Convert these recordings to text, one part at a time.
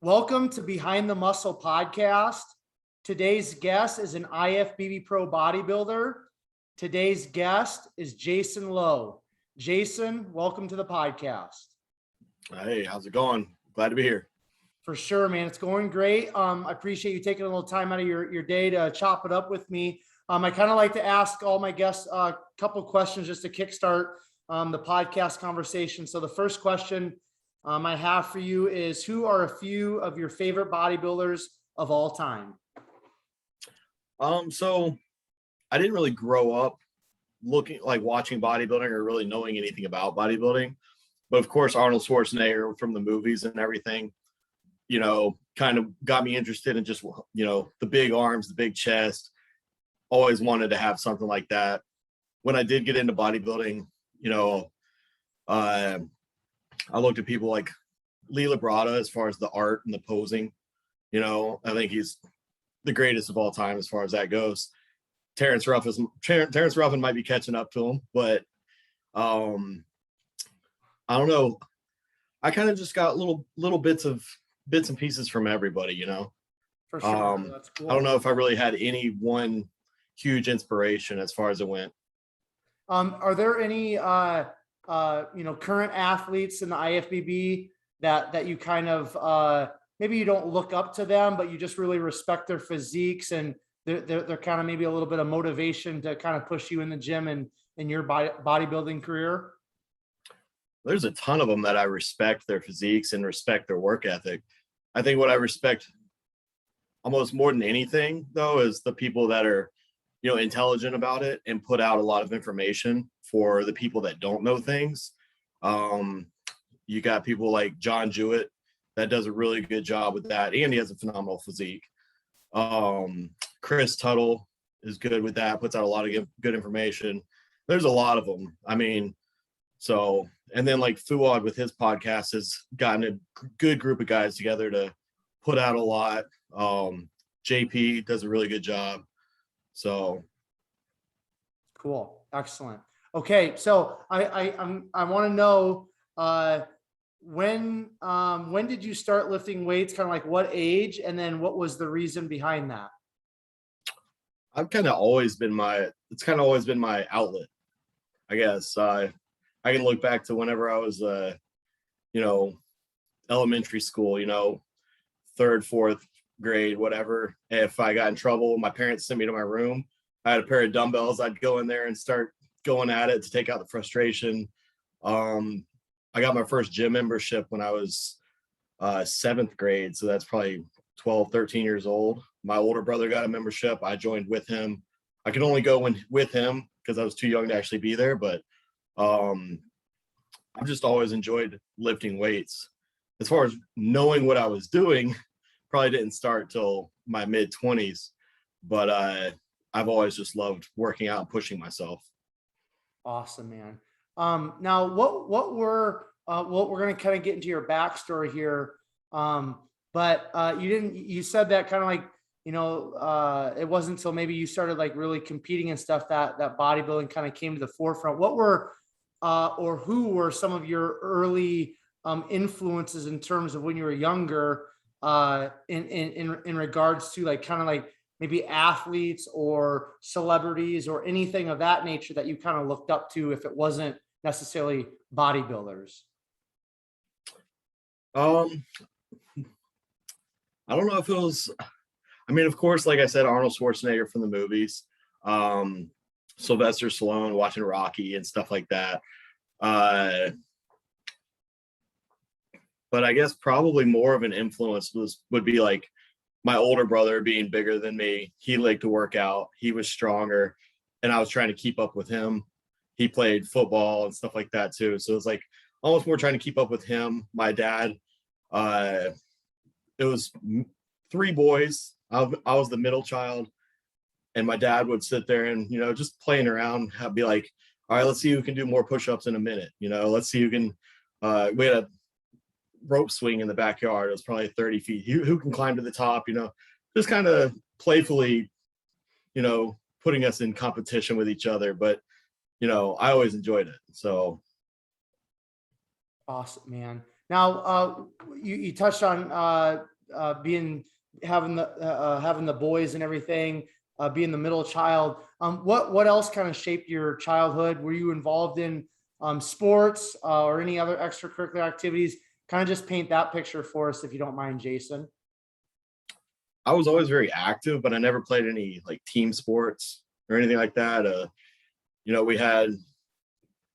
Welcome to Behind the Muscle podcast. Today's guest is an IFBB pro bodybuilder. Today's guest is Jason Lowe. Jason, welcome to the podcast. Hey, how's it going? Glad to be here. For sure, man. It's going great. I appreciate you taking a little time out of your day to chop it up with me. I kind of like to ask all my guests a couple questions just to kickstart the podcast conversation. So the first question I have for you is, who are a few of your favorite bodybuilders of all time? So I didn't really grow up watching bodybuilding or really knowing anything about bodybuilding. But of course, Arnold Schwarzenegger from the movies and everything, kind of got me interested in just, the big arms, the big chest. Always wanted to have something like that. When I did get into bodybuilding, I looked at people like Lee Labrada as far as the art and the posing. I think he's the greatest of all time as far as that goes. Terrence Ruffin might be catching up to him, but I don't know. I kind of just got little bits and pieces from everybody, For sure. That's cool. I don't know if I really had any one huge inspiration as far as it went. Are there any current athletes in the IFBB that you kind of maybe you don't look up to them, but you just really respect their physiques and they're kind of maybe a little bit of motivation to kind of push you in the gym and in your bodybuilding career? There's a ton of them that I respect their physiques and respect their work ethic. I think what I respect almost more than anything, though, is the people that are, intelligent about it and put out a lot of information for the people that don't know things. You got people like John Jewett that does a really good job with that, and he has a phenomenal physique. Chris Tuttle is good with that, puts out a lot of good information. There's a lot of them. And then like Fuad with his podcast has gotten a good group of guys together to put out a lot. JP does a really good job. So cool. Excellent. Okay. So I want to know, when did you start lifting weights? Kind of like what age, and then what was the reason behind that? it's kind of always been my outlet, I guess. I can look back to whenever I was, elementary school, third, fourth grade, whatever. If I got in trouble, my parents sent me to my room. I had a pair of dumbbells. I'd go in there and start going at it to take out the frustration. I got my first gym membership when I was seventh grade. So that's probably 12, 13 years old. My older brother got a membership. I joined with him. I could only go with him because I was too young to actually be there. But I've just always enjoyed lifting weights. As far as knowing what I was doing, probably didn't start till my mid-20s. But I've always just loved working out and pushing myself. Awesome, man. Now we're going to kind of get into your backstory here. But you said that kind of like, it wasn't until maybe you started like really competing and stuff that bodybuilding kind of came to the forefront. What were, or who were some of your early influences in terms of when you were younger, in regards to like kind of like maybe athletes or celebrities or anything of that nature that you kind of looked up to, if it wasn't necessarily bodybuilders? I don't know if it was, of course, like I said, Arnold Schwarzenegger from the movies, Sylvester Stallone, watching Rocky and stuff like that. But I guess probably more of an influence would be like my older brother being bigger than me. He liked to work out. He was stronger, and I was trying to keep up with him. He played football and stuff like that too. So it's like almost more trying to keep up with him. My dad, it was three boys. I was the middle child, and my dad would sit there and, just playing around, be like, all right, let's see who can do more push-ups in a minute. Let's see who can, we had a rope swing in the backyard. It was probably 30 feet. Who can climb to the top, just kind of playfully, putting us in competition with each other. But, I always enjoyed it. So. Awesome, man. Now, you touched on having the boys and everything, being the middle child. What else kind of shaped your childhood? Were you involved in sports or any other extracurricular activities? Kind of just paint that picture for us, if you don't mind, Jason. I was always very active, but I never played any like team sports or anything like that. You know,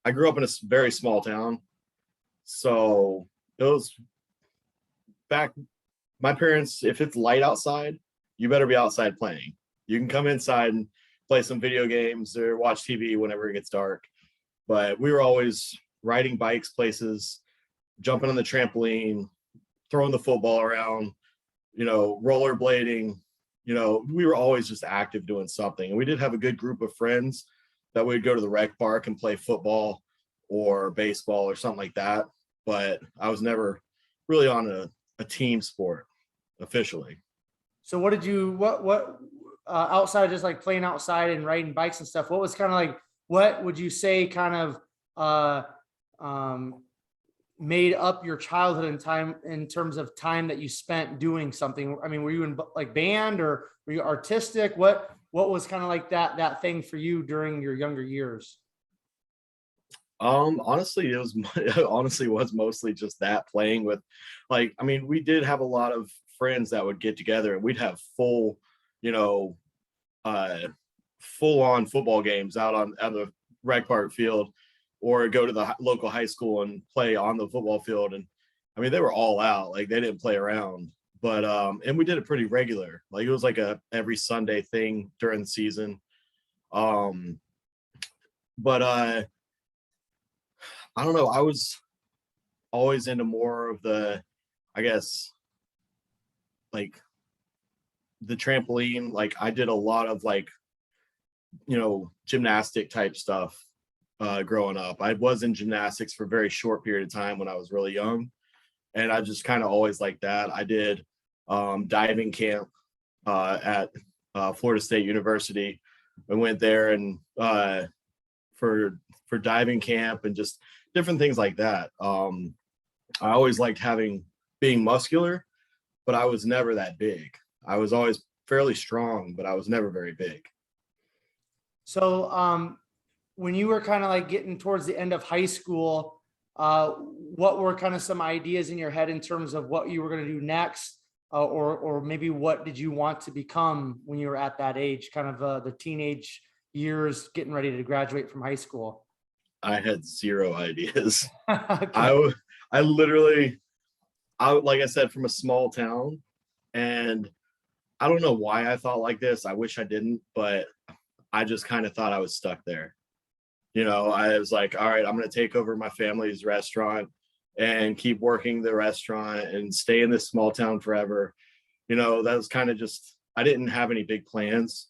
I grew up in a very small town. So it was back, my parents, if it's light outside, you better be outside playing. You can come inside and play some video games or watch TV whenever it gets dark. But we were always riding bikes places, jumping on the trampoline, throwing the football around, you know, rollerblading. You know, we were always just active doing something. And we did have a good group of friends that would go to the rec park and play football or baseball or something like that. But I was never really on a team sport officially. So what did you, what outside, just like playing outside and riding bikes and stuff, what was kind of like, what would you say kind of made up your childhood in time, in terms of time that you spent doing something? I mean, were you in like band, or were you artistic? What was kind of like that thing for you during your younger years? Honestly, it honestly was mostly just that, playing with, like, I mean, we did have a lot of friends that would get together and we'd have full, you know, full on football games out on the rec park field, or go to the local high school and play on the football field. And I mean, they were all out, like they didn't play around. But and we did it pretty regular. Like it was like a every Sunday thing during the season. But I don't know, I was always into more of the, I guess, like the trampoline. Like I did a lot of like, you know, gymnastic type stuff growing up. I was in gymnastics for a very short period of time when I was really young, and I just kind of always liked that. I did diving camp at Florida State University. I went there and for diving camp and just different things like that. I always liked being muscular, but I was never that big. I was always fairly strong, but I was never very big. So when you were kind of like getting towards the end of high school, what were kind of some ideas in your head in terms of what you were going to do next? Or maybe what did you want to become when you were at that age, kind of the teenage years, getting ready to graduate from high school? I had zero ideas. Okay. I literally, like I said, from a small town, and I don't know why I thought like this. I wish I didn't, but I just kind of thought I was stuck there. You know, I was like, all right, I'm going to take over my family's restaurant and keep working the restaurant and stay in this small town forever. You know, that was kind of just, I didn't have any big plans.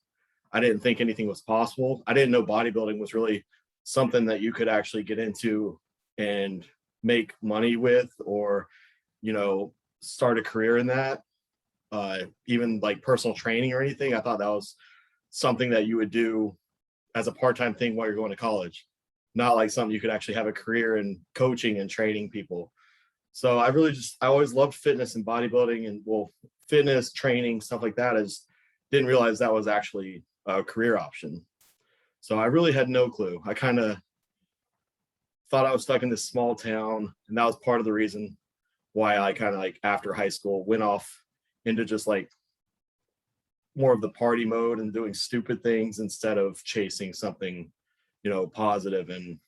I didn't think anything was possible. I didn't know bodybuilding was really something that you could actually get into and make money with, or, you know, start a career in that. Even like personal training or anything. I thought that was something that you would do as a part-time thing while you're going to college, not like something you could actually have a career in coaching and training people. So I always loved fitness and bodybuilding, and well, fitness training, stuff like that. I just didn't realize that was actually a career option. So I really had no clue. I kind of thought I was stuck in this small town, and that was part of the reason why I kind of, like, after high school went off into just like more of the party mode and doing stupid things instead of chasing something, you know, positive and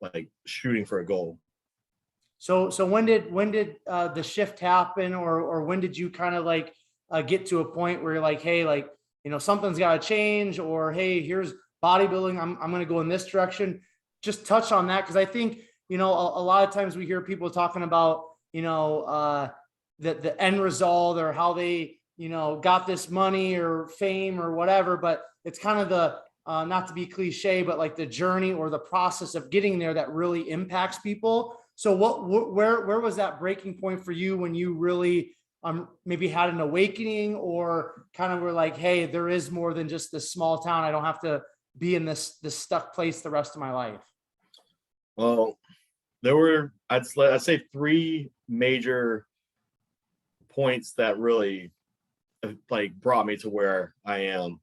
like shooting for a goal. So when did the shift happen, or when did you kind of like get to a point where you're like, hey, like, you know, something's got to change, or hey, here's bodybuilding, I'm going to go in this direction? Just touch on that, because I think, you know, a lot of times we hear people talking about, you know, the end result, or how they, you know, got this money or fame or whatever, but it's kind of the not to be cliche, but like the journey or the process of getting there that really impacts people. So where was that breaking point for you when you really maybe had an awakening, or kind of were like, hey, there is more than just this small town. I don't have to be in this stuck place the rest of my life? Well, there were, I'd say three major points that really like brought me to where I am.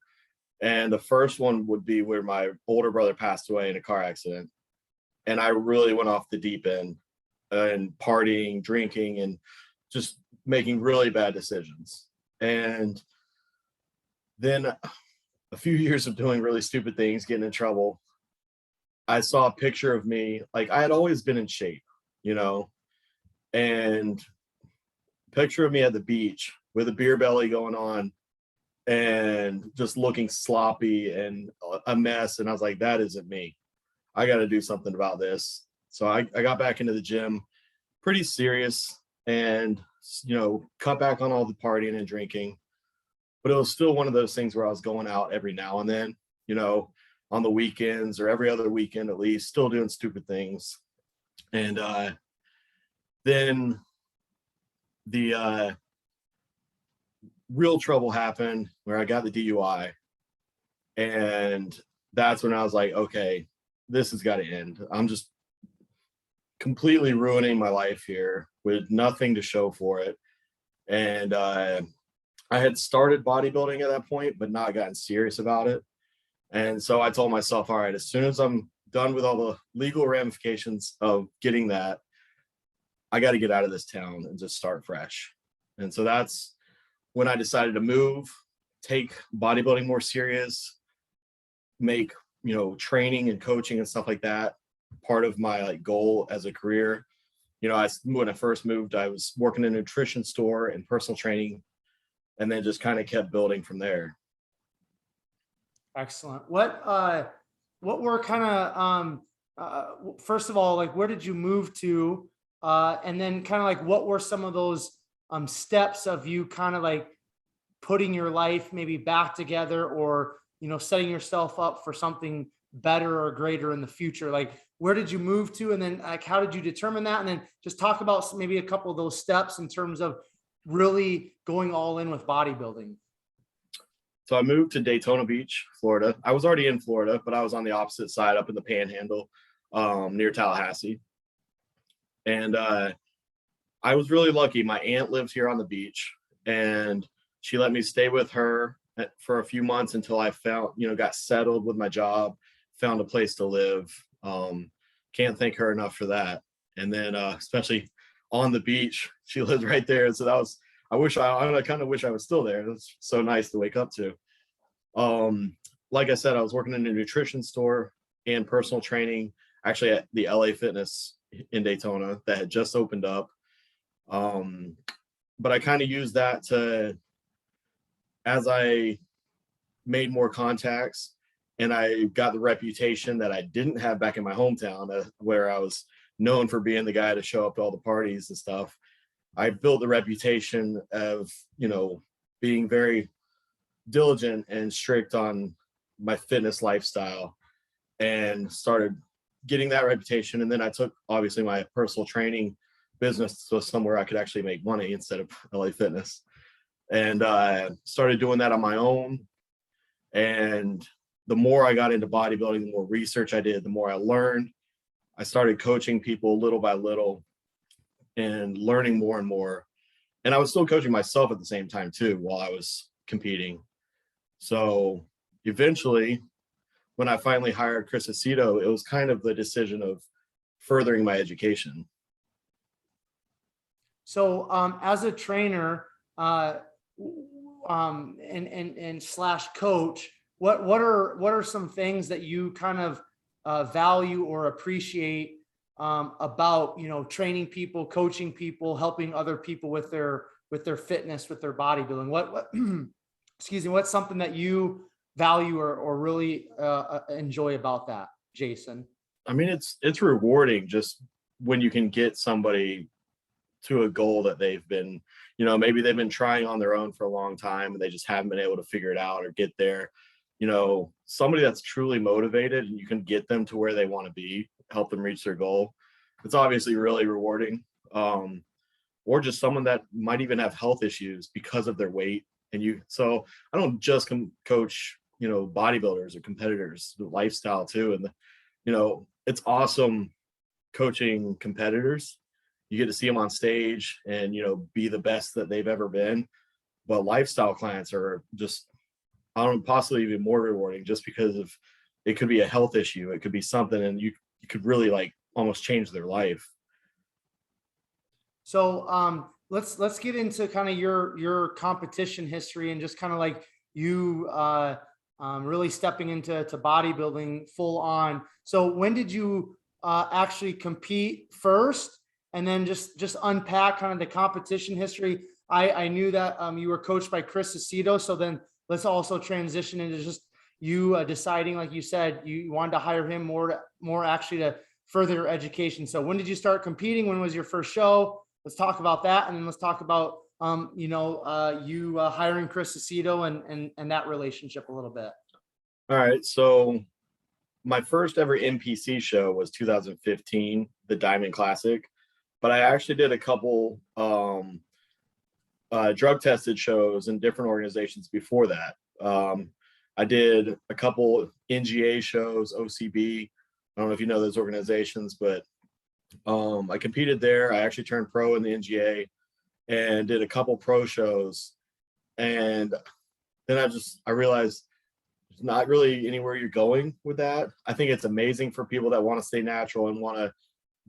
And the first one would be where my older brother passed away in a car accident. And I really went off the deep end and partying, drinking, and just making really bad decisions. And then a few years of doing really stupid things, getting in trouble, I saw a picture of me. Like, I had always been in shape, you know, and picture of me at the beach with a beer belly going on and just looking sloppy and a mess. And I was like, that isn't me. I got to do something about this. So I got back into the gym pretty serious and, you know, cut back on all the partying and drinking. But it was still one of those things where I was going out every now and then, you know, on the weekends or every other weekend at least, still doing stupid things. And then the real trouble happened where I got the DUI. And that's when I was like, okay, this has got to end. I'm just completely ruining my life here with nothing to show for it. And I had started bodybuilding at that point, but not gotten serious about it. And so I told myself, all right, as soon as I'm done with all the legal ramifications of getting that, I got to get out of this town and just start fresh. And so that's when I decided to move, take bodybuilding more serious, make, you know, training and coaching and stuff like that part of my like goal as a career. You know, when I first moved, I was working in a nutrition store and personal training, and then just kind of kept building from there. Excellent. What were kind of, first of all, like, where did you move to? And then kind of like, what were some of those steps of you kind of like putting your life maybe back together, or, you know, setting yourself up for something better or greater in the future? Like, where did you move to? And then like, how did you determine that? And then just talk about maybe a couple of those steps in terms of really going all in with bodybuilding. So I moved to Daytona Beach, Florida. I was already in Florida, but I was on the opposite side up in the Panhandle, near Tallahassee. And I was really lucky. My aunt lived here on the beach, and she let me stay with her for a few months until I found, you know, got settled with my job, found a place to live. Can't thank her enough for that. And then especially on the beach, she lived right there. And so that was, I kind of wish I was still there. It was so nice to wake up to. Like I said, I was working in a nutrition store and personal training, actually at the LA Fitness in Daytona that had just opened up. But I kind of used that to, as I made more contacts and I got the reputation that I didn't have back in my hometown, where I was known for being the guy to show up to all the parties and stuff. I built the reputation of, you know, being very diligent and strict on my fitness lifestyle, and started getting that reputation. And then I took obviously my personal training business to somewhere I could actually make money instead of LA Fitness, and started doing that on my own. And the more I got into bodybuilding, the more research I did, the more I learned. I started coaching people little by little and learning more and more. And I was still coaching myself at the same time too, while I was competing. So eventually, when I finally hired Chris Aceto, it was kind of the decision of furthering my education. So as a trainer and slash coach, what are some things that you kind of value or appreciate about, you know, training people, coaching people, helping other people with their fitness, with their bodybuilding? What excuse me, what's something that you value or really enjoy about that, Jason? I mean, it's rewarding just when you can get somebody to a goal that they've been, you know, maybe they've been trying on their own for a long time and they just haven't been able to figure it out or get there. You know, somebody that's truly motivated and you can get them to where they want to be, help them reach their goal. It's obviously really rewarding. Or just someone that might even have health issues because of their weight. So I don't just coach, you know, bodybuilders or competitors, the lifestyle too. And, you know, it's awesome coaching competitors. You get to see them on stage and, be the best that they've ever been. But lifestyle clients are just, I don't know, possibly even more rewarding, just because of, it could be a health issue. It could be something, and you could really like almost change their life. So let's get into kind of your competition history, and just kind of like you really stepping into bodybuilding full on. So when did you actually compete first, and then just unpack kind of the competition history? I knew that you were coached by Chris Aceto, so then let's also transition into just you deciding, like you said, you wanted to hire him more actually to further your education. So when did you start competing? When was your first show? Let's talk about that, and then let's talk about you hiring Chris Aceto and that relationship a little bit. All right, so my first ever NPC show was 2015, the Diamond Classic, but I actually did a couple drug tested shows in different organizations before that. I did a couple NGA shows, OCB. I don't know if you know those organizations, but I competed there. I actually turned pro in the NGA and did a couple pro shows. And then I realized there's not really anywhere you're going with that. I think it's amazing for people that want to stay natural and want to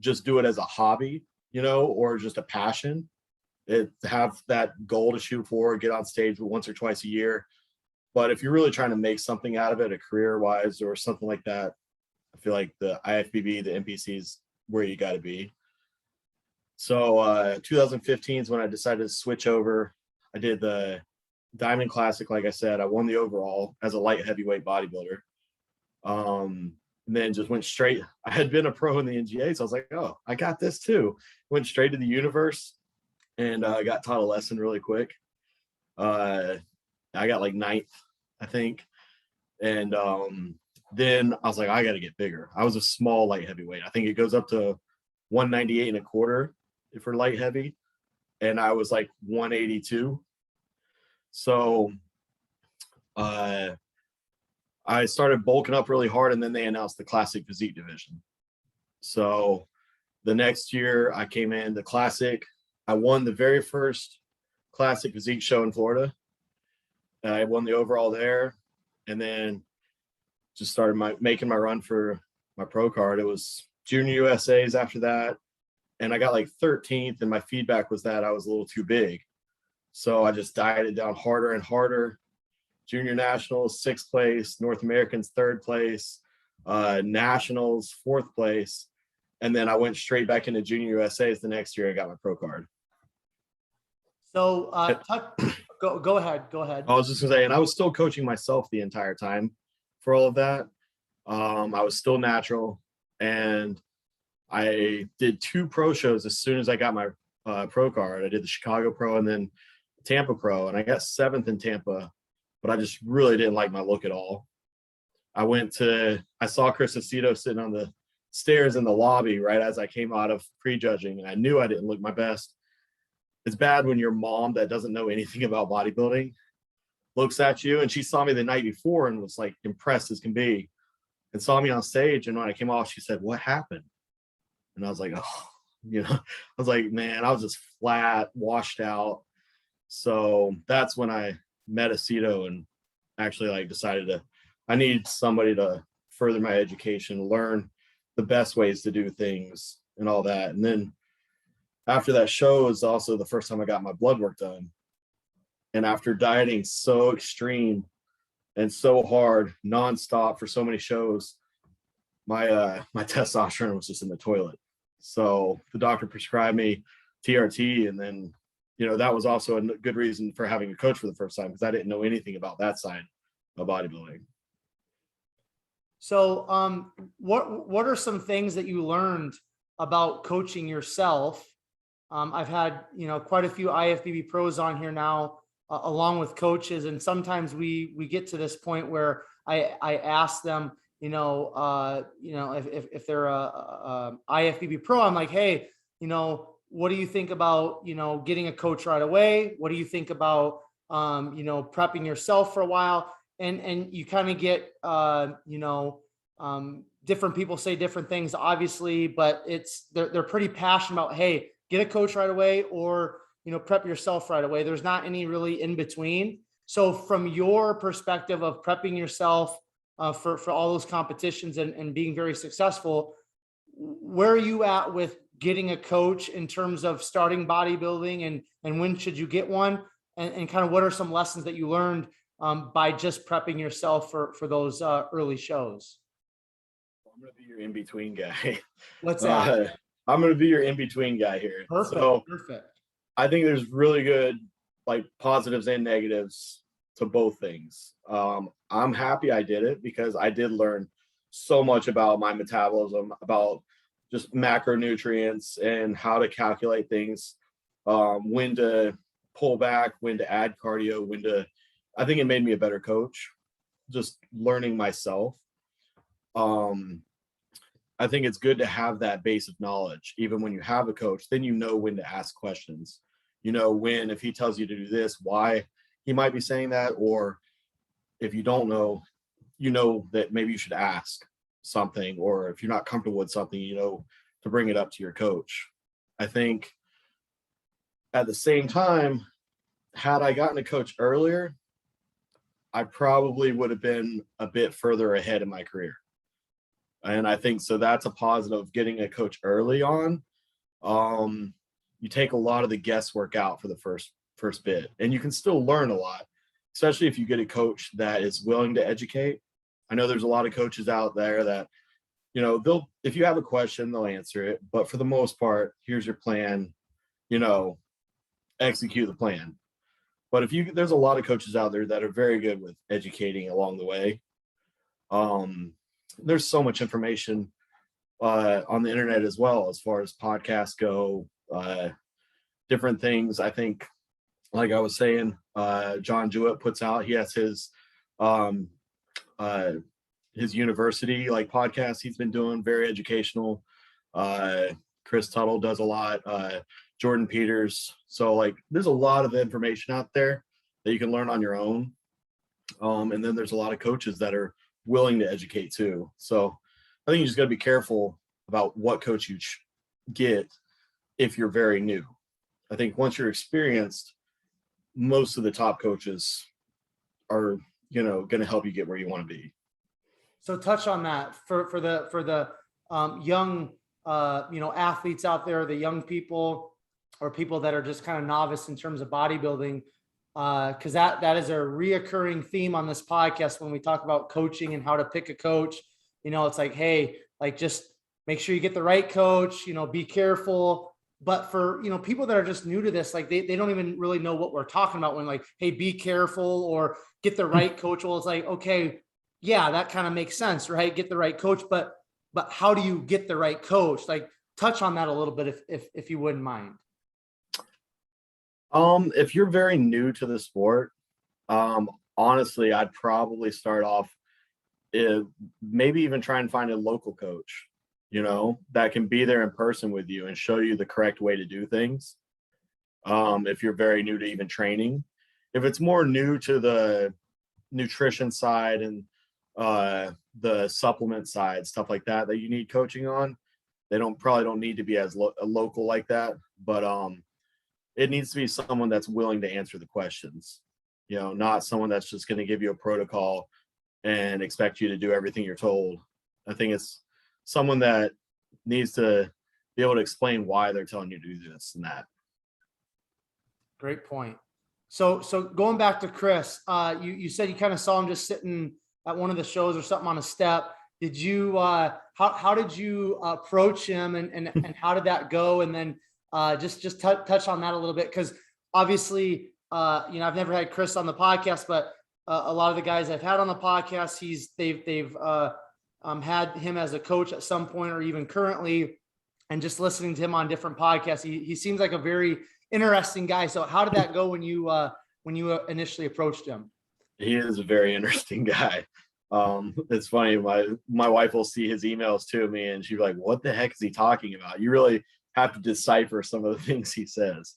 just do it as a hobby, or just a passion. Have that goal to shoot for, get on stage once or twice a year. But if you're really trying to make something out of it, a career-wise or something like that, I feel like the IFBB, the NPC is where you got to be. So 2015 is when I decided to switch over. I did the Diamond Classic, like I said. I won the overall as a light heavyweight bodybuilder. And then just went straight. I had been a pro in the NGA, so I was like, oh, I got this too. Went straight to the universe and got taught a lesson really quick. I got like 9th, I think. And then I was like, I got to get bigger. I was a small light heavyweight. I think it goes up to 198.25 for light heavy. And I was like 182. So I started bulking up really hard, and then they announced the classic physique division. So the next year I came in the classic. I won the very first classic physique show in Florida. I won the overall there, and then just started making my run for my pro card. It was Junior USA's after that, and I got like 13th, and my feedback was that I was a little too big. So I just dieted down harder and harder. Junior Nationals, 6th place, North Americans, 3rd place, Nationals, 4th place. And then I went straight back into Junior USA's the next year and got my pro card. So go ahead. I was just gonna say, and I was still coaching myself the entire time for all of that. I was still natural, and I did 2 pro shows as soon as I got my pro card. I did the Chicago Pro and then Tampa Pro, and I got 7th in Tampa, but I just really didn't like my look at all. I saw Chris Aceto sitting on the stairs in the lobby right as I came out of prejudging, and I knew I didn't look my best. It's bad when your mom that doesn't know anything about bodybuilding looks at you, and she saw me the night before and was like impressed as can be, and saw me on stage. And when I came off, she said, "What happened?" And I was like, oh, I was like, man, I was just flat, washed out. So that's when I met Aceto and actually like decided I need somebody to further my education, learn the best ways to do things and all that. And then after that show was also the first time I got my blood work done. And after dieting so extreme and so hard nonstop for so many shows, my testosterone was just in the toilet. So the doctor prescribed me TRT, and then that was also a good reason for having a coach for the first time, because I didn't know anything about that side of bodybuilding. So what are some things that you learned about coaching yourself? I've had quite a few IFBB pros on here now, along with coaches, and sometimes we get to this point where I ask them, if they're a IFBB pro, I'm like, hey, what do you think about getting a coach right away? What do you think about prepping yourself for a while? And you kind of get different people say different things, obviously, but they're pretty passionate about, hey, get a coach right away, or, prep yourself right away. There's not any really in between. So from your perspective of prepping yourself for all those competitions and being very successful, where are you at with getting a coach in terms of starting bodybuilding, and when should you get one? And kind of what are some lessons that you learned by just prepping yourself for those early shows? I'm going to be your in-between guy. What's that? I'm going to be your in-between guy here. Perfect. So Perfect. I think there's really good, like, positives and negatives to both things. I'm happy I did it because I did learn so much about my metabolism, about just macronutrients and how to calculate things, when to pull back, when to add cardio, I think it made me a better coach, just learning myself. I think it's good to have that base of knowledge. Even when you have a coach, then you know when to ask questions. When, if he tells you to do this, why he might be saying that, or if you don't know, that maybe you should ask something, or if you're not comfortable with something, to bring it up to your coach. I think at the same time, had I gotten a coach earlier, I probably would have been a bit further ahead in my career. And I think so that's a positive, getting a coach early on. You take a lot of the guesswork out for the first bit, and you can still learn a lot, especially if you get a coach that is willing to educate. I know there's a lot of coaches out there that, if you have a question, they'll answer it. But for the most part, here's your plan, execute the plan. But there's a lot of coaches out there that are very good with educating along the way. There's so much information on the internet as well, as far as podcasts go, different things. I think, like I was saying, John Jewett puts out, he has his university podcast he's been doing, very educational. Chris Tuttle does a lot, Jordan Peters. So there's a lot of information out there that you can learn on your own. And then there's a lot of coaches that are willing to educate too. So I think you just got to be careful about what coach you get if you're very new. I think once you're experienced, most of the top coaches are, going to help you get where you want to be. So touch on that for the young, athletes out there, the young people, or people that are just kind of novice in terms of bodybuilding. Because that is a reoccurring theme on this podcast when we talk about coaching and how to pick a coach. It's like, hey, just make sure you get the right coach, be careful. But for, people that are just new to this, they don't even really know what we're talking about when hey, be careful or get the right coach. Well, it's like, okay, yeah, that kind of makes sense, right? Get the right coach, but how do you get the right coach? Touch on that a little bit if you wouldn't mind. If you're very new to the sport, honestly, I'd probably start off, maybe even try and find a local coach, that can be there in person with you and show you the correct way to do things. If you're very new to even training, if it's more new to the nutrition side and the supplement side, stuff like that you need coaching on, they probably don't need to be as local like that. But it needs to be someone that's willing to answer the questions, not someone that's just going to give you a protocol and expect you to do everything you're told. I think it's someone that needs to be able to explain why they're telling you to do this and that. Great point. So going back to Chris, you said you kind of saw him just sitting at one of the shows or something on a step. Did you, how did you approach him and how did that go? And then just touch on that a little bit, because obviously, I've never had Chris on the podcast, but a lot of the guys I've had on the podcast, they've had him as a coach at some point or even currently, and just listening to him on different podcasts, he seems like a very interesting guy. So how did that go when you initially approached him? He is a very interesting guy. It's funny. My wife will see his emails to me and she'd be like, what the heck is he talking about? You really have to decipher some of the things he says.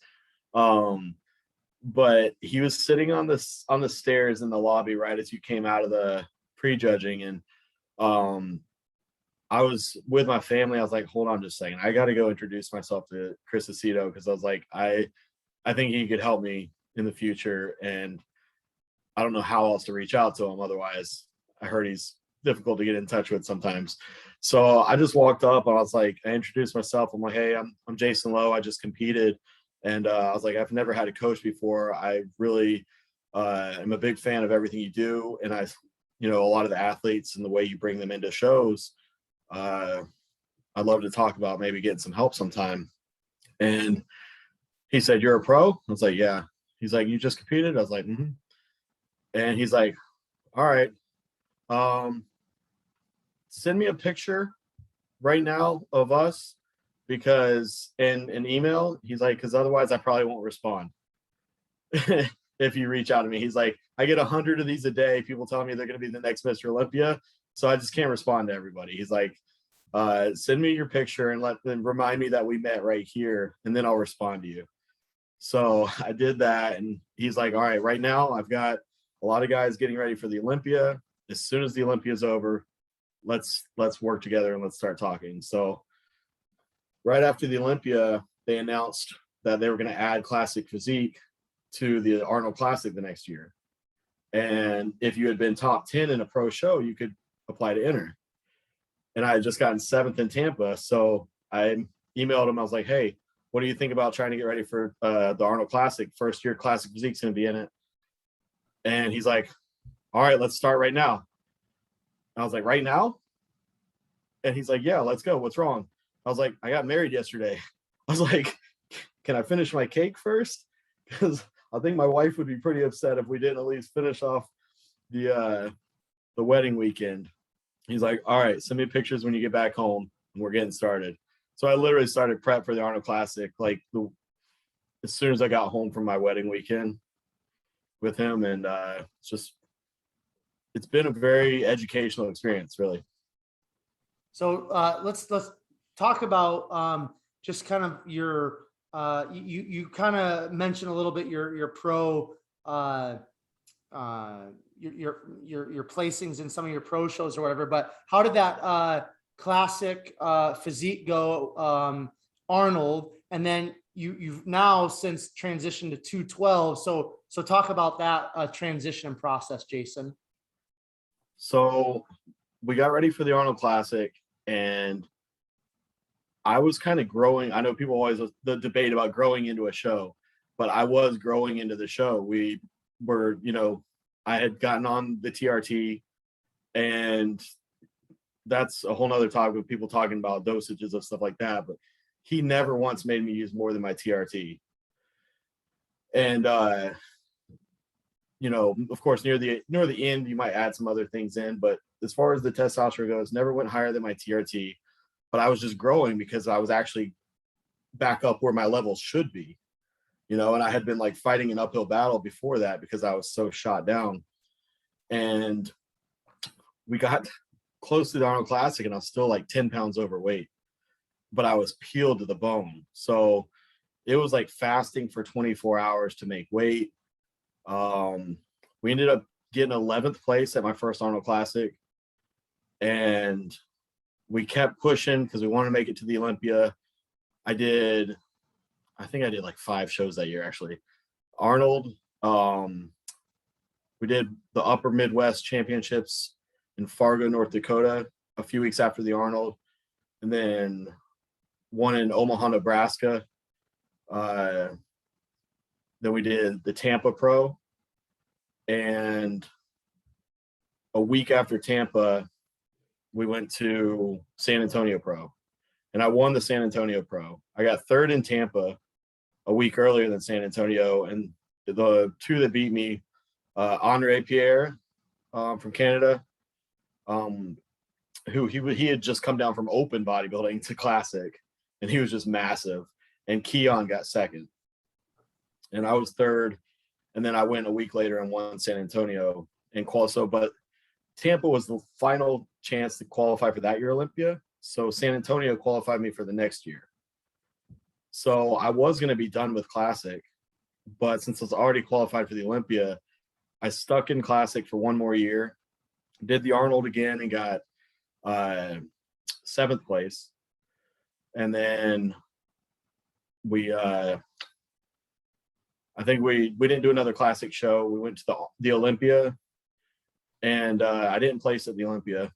But he was sitting on the stairs in the lobby right as you came out of the prejudging, and I was with my family. I was like, hold on just a second. I got to go introduce myself to Chris Aceto, because I was like, I think he could help me in the future. And I don't know how else to reach out to him. Otherwise, I heard he's difficult to get in touch with sometimes. So I just walked up and I was like, I introduced myself. I'm like, hey, I'm Jason Lowe. I just competed. And I was like, I've never had a coach before. I really am a big fan of everything you do. And a lot of the athletes and the way you bring them into shows, I'd love to talk about maybe getting some help sometime. And he said, you're a pro? I was like, yeah. He's like, you just competed? I was like, mm-hmm. And he's like, all right, send me a picture right now of us, because in an email, he's like, because otherwise I probably won't respond if you reach out to me. He's like, I get 100 of these a day. People telling me they're going to be the next Mr. Olympia. So I just can't respond to everybody. He's like, send me your picture and remind me that we met right here, and then I'll respond to you. So I did that, and he's like, all right, right now I've got a lot of guys getting ready for the Olympia. As soon as the Olympia is over, let's work together and let's start talking. So right after the Olympia, they announced that they were going to add classic physique to the Arnold Classic the next year. And if you had been top 10 in a pro show, you could apply to enter. And I had just gotten 7th in Tampa. So I emailed him. I was like, hey, what do you think about trying to get ready for the Arnold Classic? First year classic physique's going to be in it. And he's like, all right, let's start right now. I was like, right now? And he's like, yeah, let's go. What's wrong? I was like, I got married yesterday. I was like, can I finish my cake first? Because I think my wife would be pretty upset if we didn't at least finish off the wedding weekend. He's like, all right, send me pictures when you get back home, and we're getting started. So I literally started prep for the Arnold Classic like as soon as I got home from my wedding weekend with him. And it's been a very educational experience, really. So let's talk about just kind of your you kind of mentioned a little bit your pro your placings in some of your pro shows or whatever, but how did that classic physique go, Arnold? And then you've now since transitioned to 212. So talk about that transition process, Jason. So we got ready for the Arnold Classic, and I was kind of growing. I know people always the debate about growing into a show, but I was growing into the show. We were, I had gotten on the TRT, and that's a whole nother topic with people talking about dosages of stuff like that. But he never once made me use more than my TRT. And, of course, near the end, you might add some other things in. But as far as the testosterone goes, never went higher than my TRT. But I was just growing because I was actually back up where my levels should be, and I had been like fighting an uphill battle before that because I was so shot down. And we got close to the Arnold Classic, and I was still like 10 pounds overweight, but I was peeled to the bone. So it was like fasting for 24 hours to make weight. We ended up getting 11th place at my first Arnold Classic, and we kept pushing because we wanted to make it to the Olympia. I think I did like 5 shows that year, actually. Arnold, we did the Upper Midwest Championships in Fargo, North Dakota, a few weeks after the Arnold, and then one in Omaha, Nebraska. Then we did the Tampa Pro, and a week after Tampa, we went to San Antonio Pro, and I won the San Antonio Pro. I got 3rd in Tampa a week earlier than San Antonio, and the 2 that beat me, Andre Pierre from Canada, who he had just come down from open bodybuilding to classic, and he was just massive, and Keon got 2nd, and I was 3rd, and then I went a week later and won San Antonio and qualified. But Tampa was the final chance to qualify for that year Olympia, so San Antonio qualified me for the next year. So I was going to be done with Classic, but since I was already qualified for the Olympia, I stuck in Classic for one more year, did the Arnold again, and got 7th place. And then I think we didn't do another classic show. We went to the Olympia, and I didn't place at the Olympia.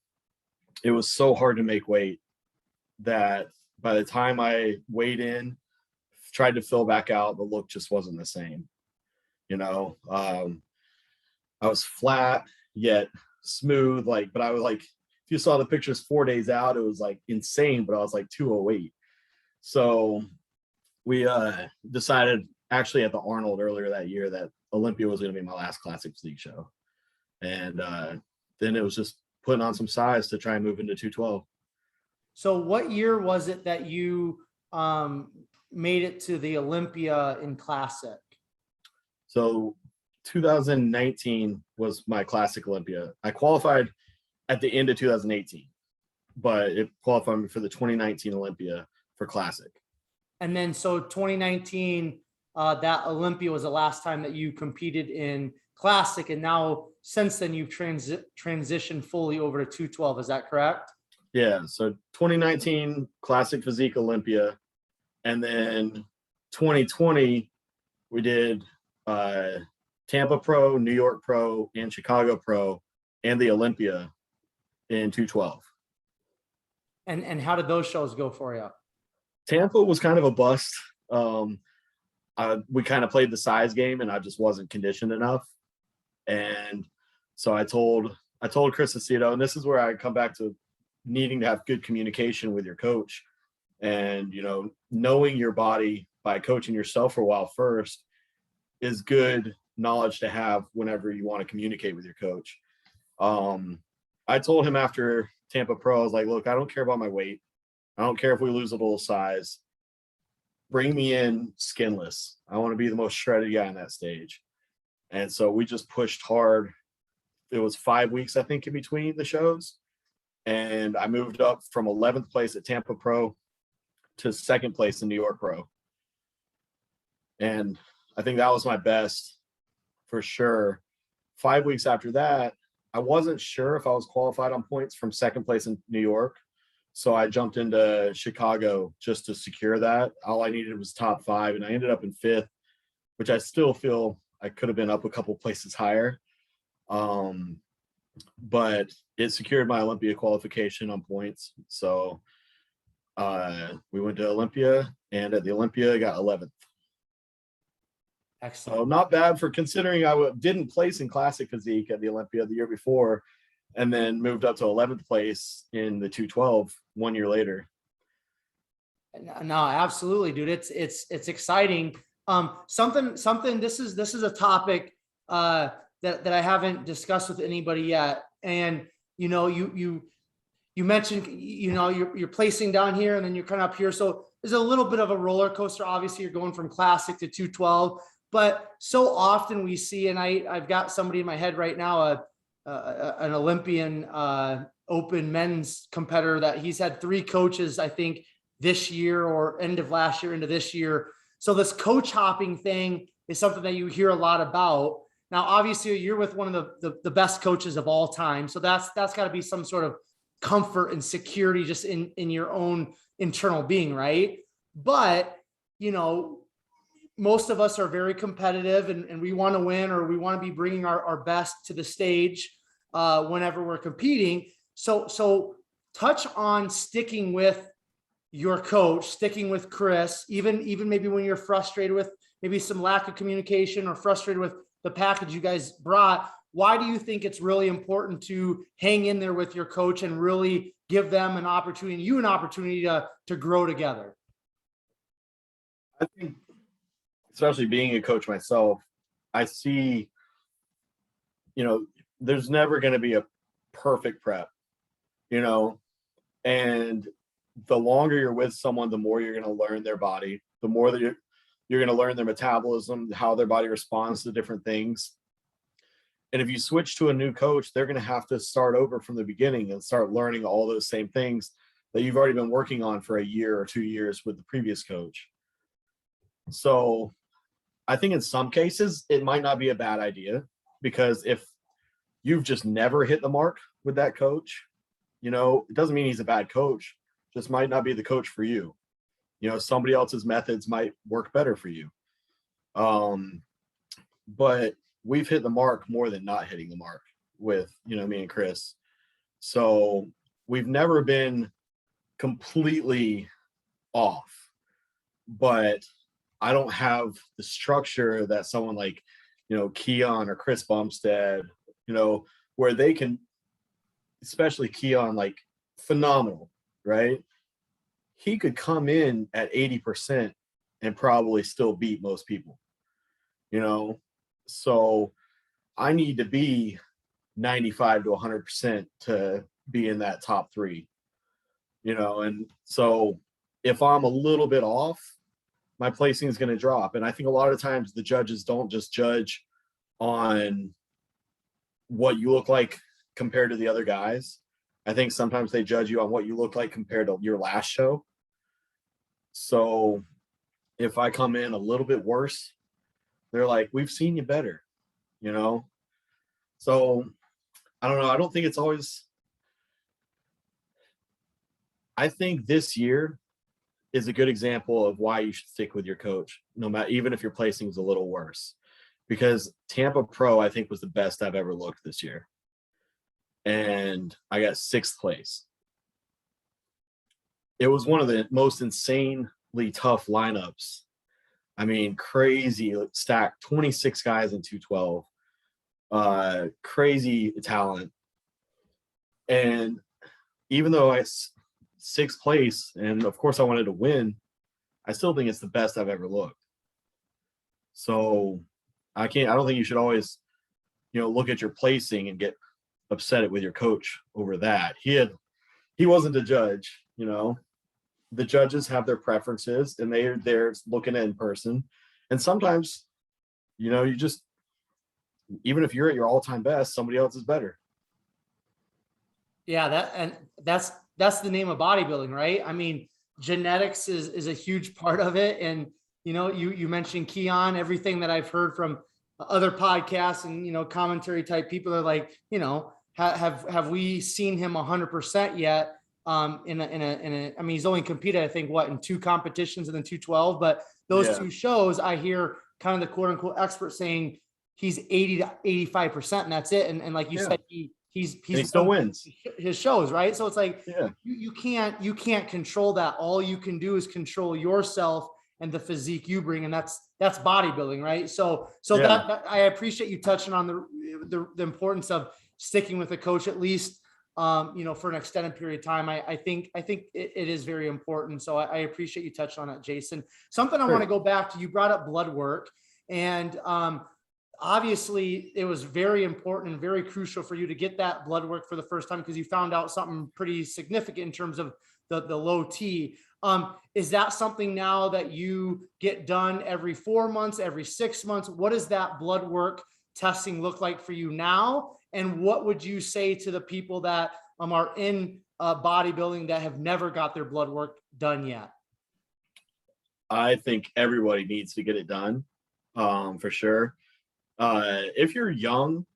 It was so hard to make weight that by the time I weighed in, tried to fill back out, the look just wasn't the same. I was flat yet smooth, but I was like, if you saw the pictures 4 days out, it was like insane, but I was like 208. So we decided actually at the Arnold earlier that year that Olympia was going to be my last classic physique show. And then it was just putting on some size to try and move into 212. So what year was it that you made it to the Olympia in classic? So 2019 was my classic Olympia. I qualified at the end of 2018, but it qualified me for the 2019 Olympia for classic. And then so 2019, that Olympia was the last time that you competed in classic. And now since then you've transitioned fully over to 212. Is that correct? Yeah. So 2019 classic physique Olympia. And then 2020, we did Tampa Pro, New York Pro, and Chicago Pro, and the Olympia in 212. And how did those shows go for you? Tampa was kind of a bust. We kind of played the size game, and I just wasn't conditioned enough. And so I told Chris Aceto, and this is where I come back to needing to have good communication with your coach, and knowing your body by coaching yourself for a while first is good knowledge to have whenever you want to communicate with your coach. I told him after Tampa Pro, I was like, look, I don't care about my weight. I don't care if we lose a little size. Bring me in skinless. I want to be the most shredded guy on that stage. And so we just pushed hard. It was 5 weeks, I think, in between the shows. And I moved up from 11th place at Tampa Pro to 2nd place in New York Pro. And I think that was my best for sure. 5 weeks after that, I wasn't sure if I was qualified on points from 2nd place in New York. So I jumped into Chicago just to secure that. All I needed was top 5, and I ended up in 5th, which I still feel I could have been up a couple places higher. But it secured my Olympia qualification on points. So we went to Olympia, and at the Olympia, I got 11th. Excellent. So not bad for considering I didn't place in classic physique at the Olympia the year before, and then moved up to 11th place in the 212 1 year later. No, absolutely, dude. It's exciting. Something. This is a topic that I haven't discussed with anybody yet. And you mentioned you're placing down here, and then you're kind of up here. So there's a little bit of a roller coaster. Obviously, you're going from classic to 212. But so often we see, and I've got somebody in my head right now, an Olympian open men's competitor that he's had 3 coaches, I think, this year or end of last year into this year. So this coach hopping thing is something that you hear a lot about. Now, obviously, you're with one of the best coaches of all time. So that's got to be some sort of comfort and security just in your own internal being, right? But, most of us are very competitive, and we want to win, or we want to be bringing our best to the stage whenever we're competing. So touch on sticking with your coach, sticking with Chris, even maybe when you're frustrated with maybe some lack of communication or frustrated with the package you guys brought. Why do you think it's really important to hang in there with your coach and really give them an opportunity, to grow together? I think, especially being a coach myself, I see, there's never going to be a perfect prep, and the longer you're with someone, the more you're going to learn their body, the more that you're going to learn their metabolism, how their body responds to different things. And if you switch to a new coach, they're going to have to start over from the beginning and start learning all those same things that you've already been working on for a year or 2 years with the previous coach. So I think in some cases, it might not be a bad idea, because if you've just never hit the mark with that coach, You know, it doesn't mean he's a bad coach, just might not be the coach for you. You know, somebody else's methods might work better for you. But we've hit the mark more than not hitting the mark with, you know, me and Chris. So we've never been completely off, but I don't have the structure that someone like, you know, Keon or Chris Bumstead, you know, where they can, especially Keon, like phenomenal, right? He could come in at 80% and probably still beat most people, you know? So I need to be 95 to 100% to be in that top three, you know? And so if I'm a little bit off, my placing is going to drop. And I think a lot of times the judges don't just judge on what you look like compared to the other guys. I think sometimes they judge you on what you look like compared to your last show. So if I come in a little bit worse, they're like, we've seen you better, you know? So I don't know. I don't think it's always, I think this year is a good example of why you should stick with your coach, no matter, even if your placing is a little worse, because Tampa Pro, I think, was the best I've ever looked this year. And I got 6th place. It was one of the most insanely tough lineups. I mean, crazy stacked, 26 guys in 212, crazy talent. And even though I 6th place, and of course I wanted to win, I still think it's the best I've ever looked. So I don't think you should always, you know, look at your placing and get upset with your coach over that. He wasn't a judge, you know. The judges have their preferences and they're looking at in person. And sometimes, you know, you just, even if you're at your all-time best, somebody else is better. Yeah, that's the name of bodybuilding, right? I mean, genetics is a huge part of it. And, you know, you mentioned Keon, everything that I've heard from other podcasts and, you know, commentary type people are like, you know, have we seen him 100% yet? I mean, he's only competed, I think, in 2 competitions and then 212, but those 2 shows, I hear kind of the quote unquote expert saying he's 80 to 85%, and that's it. And like you said, he still wins his shows, right? So it's like, you can't control that. All you can do is control yourself and the physique you bring. And that's bodybuilding, right? So that I appreciate you touching on the importance of sticking with a coach, at least, you know, for an extended period of time. I think it is very important. So I appreciate you touching on that, Jason. Something I want to go back to, you brought up blood work, and obviously it was very important and very crucial for you to get that blood work for the first time, because you found out something pretty significant in terms of the low T. Is that something now that you get done every 4 months, every 6 months? What does that blood work testing look like for you now? And what would you say to the people that are in bodybuilding that have never got their blood work done yet? I think everybody needs to get it done, for sure. If you're young,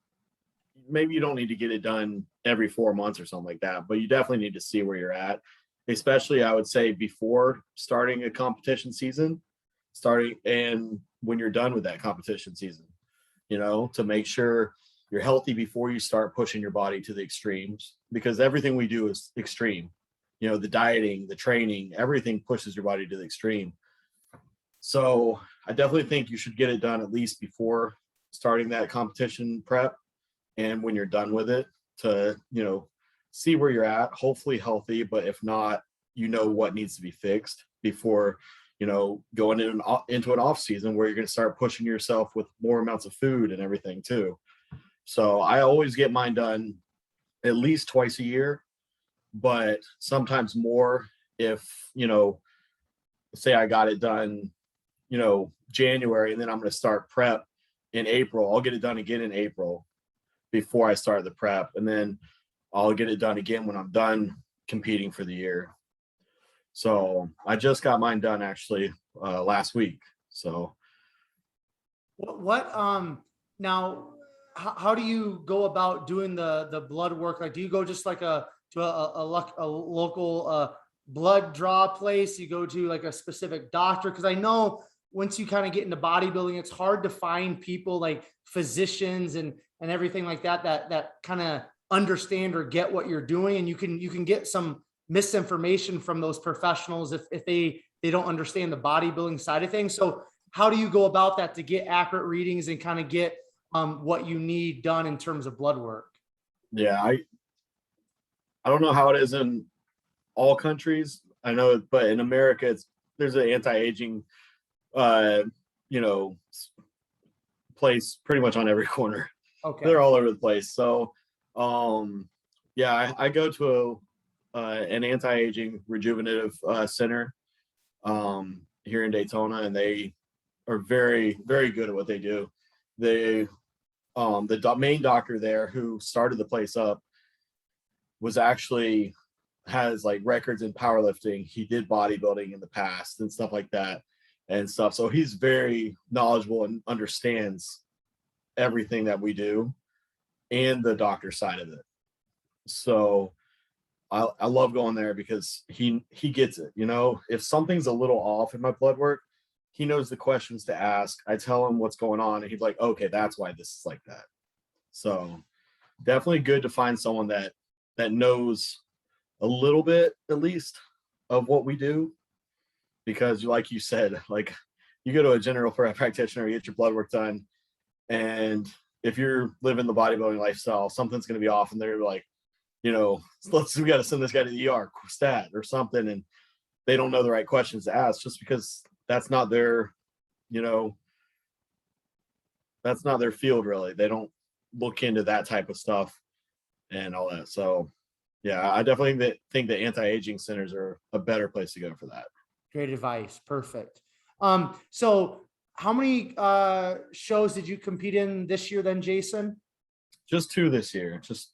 maybe you don't need to get it done every 4 months or something like that, but you definitely need to see where you're at, especially, I would say, before starting a competition season, and when you're done with that competition season, you know, to make sure you're healthy before you start pushing your body to the extremes, because everything we do is extreme. You know, the dieting, the training, everything pushes your body to the extreme. So I definitely think you should get it done at least before starting that competition prep, and when you're done with it, to, you know, see where you're at, hopefully healthy, but if not, you know what needs to be fixed before, you know, going into an off season where you're going to start pushing yourself with more amounts of food and everything too. So I always get mine done at least twice a year, but sometimes more. If, you know, say I got it done, you know, January, and then I'm going to start prep in April, I'll get it done again in April before I start the prep. And then I'll get it done again when I'm done competing for the year. So I just got mine done actually last week. So now, how do you go about doing the blood work? Like, do you go just like to a local blood draw place? You go to like a specific doctor? Because I know once you kind of get into bodybuilding, it's hard to find people like physicians and everything like that that kind of understand or get what you're doing, and you can get some misinformation from those professionals if they don't understand the bodybuilding side of things. So how do you go about that to get accurate readings and kind of get what you need done in terms of blood work? Yeah, I don't know how it is in all countries. I know, but in America, there's an anti-aging, you know, place pretty much on every corner. Okay. They're all over the place. So, yeah, I go to an anti-aging rejuvenative center here in Daytona, and they are very, very good at what they do. They, the main doctor there who started the place up was actually has like records in powerlifting. He did bodybuilding in the past and stuff like that and stuff. So he's very knowledgeable and understands everything that we do and the doctor side of it. So I love going there because he gets it. You know, if something's a little off in my blood work, he knows the questions to ask. I tell him what's going on and he's like, okay, that's why this is like that. So definitely good to find someone that knows a little bit at least of what we do, because like you said, like you go to a general practitioner, you get your blood work done, and if you're living the bodybuilding lifestyle, something's going to be off, and they're like, you know, we got to send this guy to the ER stat or something, and they don't know the right questions to ask just because that's not their, you know, that's not their field really. They don't look into that type of stuff and all that. So yeah, I definitely think that anti-aging centers are a better place to go for that. Great advice. Perfect. So how many shows did you compete in this year then, Jason? Just 2 this year. Just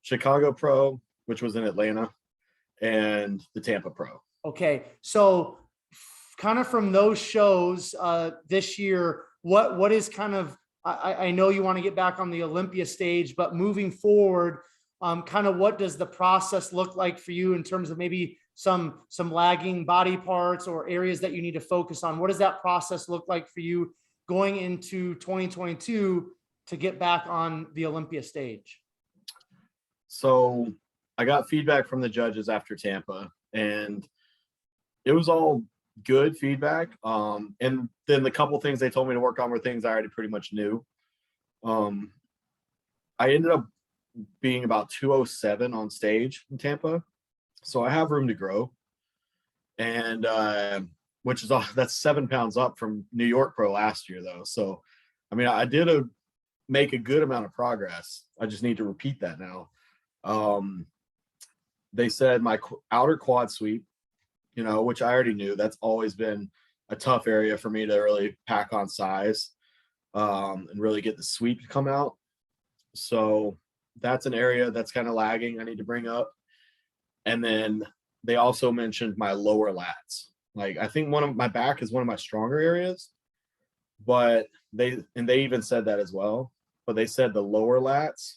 Chicago Pro, which was in Atlanta, and the Tampa Pro. Okay. So kind of from those shows this year, what is kind of, I know you want to get back on the Olympia stage, but moving forward, kind of what does the process look like for you in terms of maybe some lagging body parts or areas that you need to focus on? What does that process look like for you going into 2022 to get back on the Olympia stage? So I got feedback from the judges after Tampa, and it was all good feedback. And then the couple things they told me to work on were things I already pretty much knew. I ended up being about 207 on stage in Tampa, so I have room to grow, and which is that's 7 pounds up from New York Pro last year though. So I mean, I did make a good amount of progress. I just need to repeat that now. They said my outer quad sweep, you know, which I already knew, that's always been a tough area for me to really pack on size and really get the sweep to come out. So that's an area that's kind of lagging I need to bring up. And then they also mentioned my lower lats. Like I think my back is one of my stronger areas, but they even said that as well. But they said the lower lats